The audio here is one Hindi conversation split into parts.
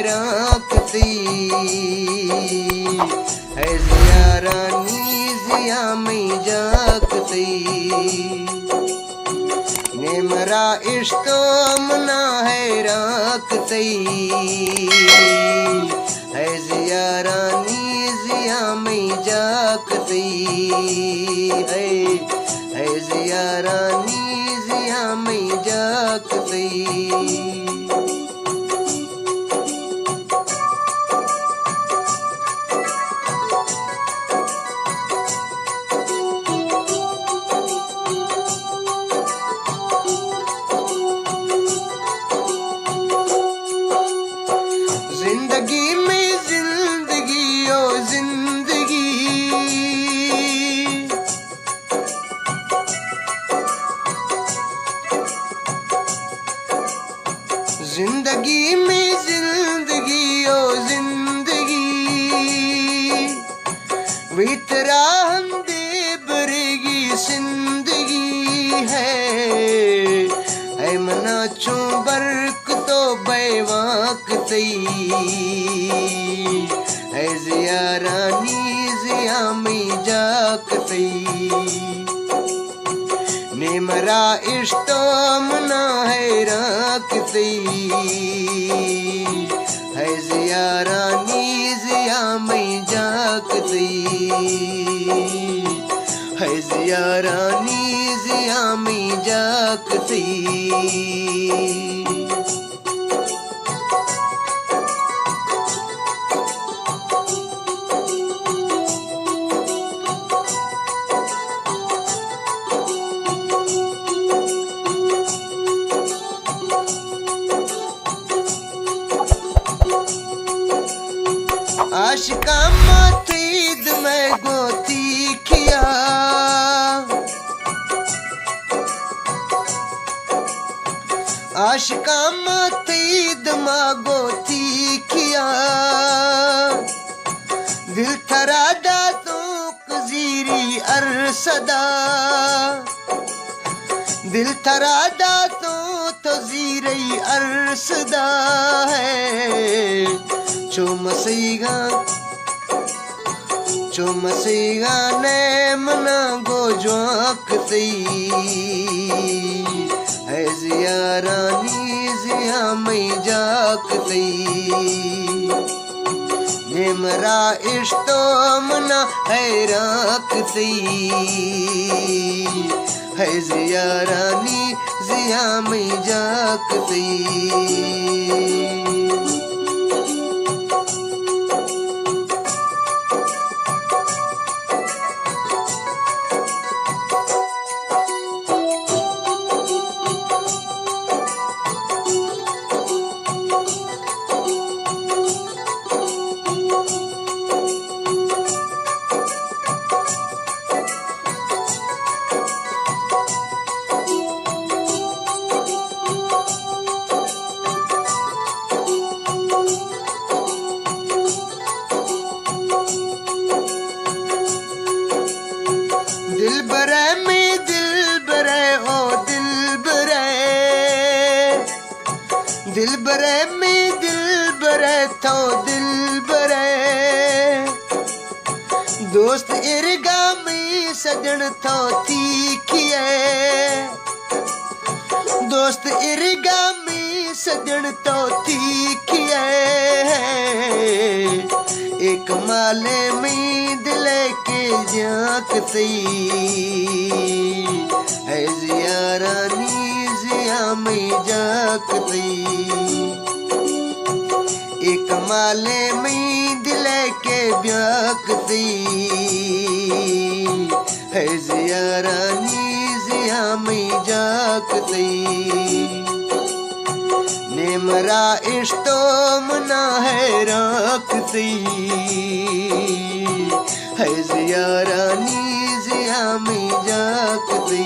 रखती है जिया रानी जिया में जागती ने मरा इश्क मना है रखती है जिया रानी जिया में जागती है जिया रानी जिया में जागती जिंदगी में जिंदगी ओ जिंदगी जिंदगी में जिंदगी ओ जिंदगी वितरा हम दे बरेगी जिंदगी है मना चूं बरक तो बेवाकती है जिया रानी जिया में जागती ने मरा इश्क मना है रखती है जिया रानी जिया में जागती है जिया रानी जिया में जागती आशिका मातीद में गोती किया आशिका मातीद में गोती किया दिल थरा दातों कजीरी अरसदा दिल थरा दातों तो जीरी अरसदा है चुमसीगा ने मना गो जोकती है जिया रानी जिया में जागती ने मरा इश्क मना है रखती है जिया रानी जिया में जागती दिल बरे में दिल बरे ओ दिल बरे में दिल बरे तो दिल बरे दोस्त इरगा में सजन तो तीखिए दोस्त इरगा में सजन तो तीखिए एक माले में दिल के जागती है जिया रानी जिया में जागती एक माले में दिल के जागती है जिया रानी जिया में जागती ने मरा इश्क मना है रखती है जिया रानी जिया में जागती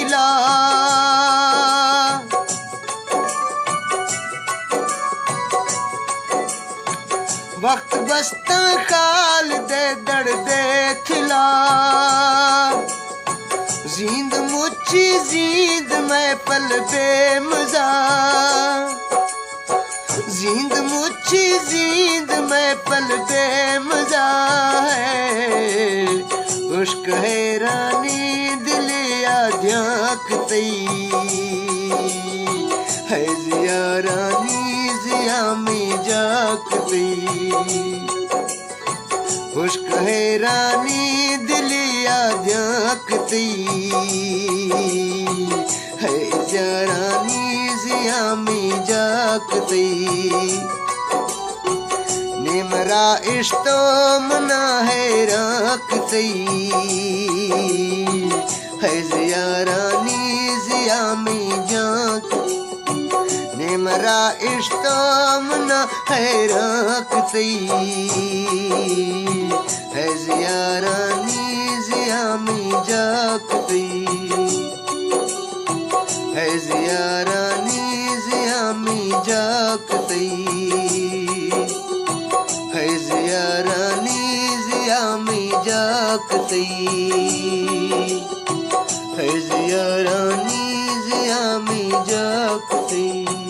खिला वक्त बस्ता काल दे दड़ दे खिला जींद मुच्ची जींद मैं पल बेमजा जींद मुच्ची जींद मैं पल बेमजा है उश्क हैरानी दिलिया ध्याक तई है जिया रानी जिया में जाक तई उश्क हैरानी दिलिया ध्याक तई है जिया रानी जिया में जाक तई निमरा इश्तो मना है राक तई है जिया रानी जिया में जाक निमरा इश्तो मना है राक तई है जिया रानी जिया में जाक तई है जिया रानी जिया में जाक तई है जिया रानी जिया में जाक तई है जिया रानी जिया में जाक तई।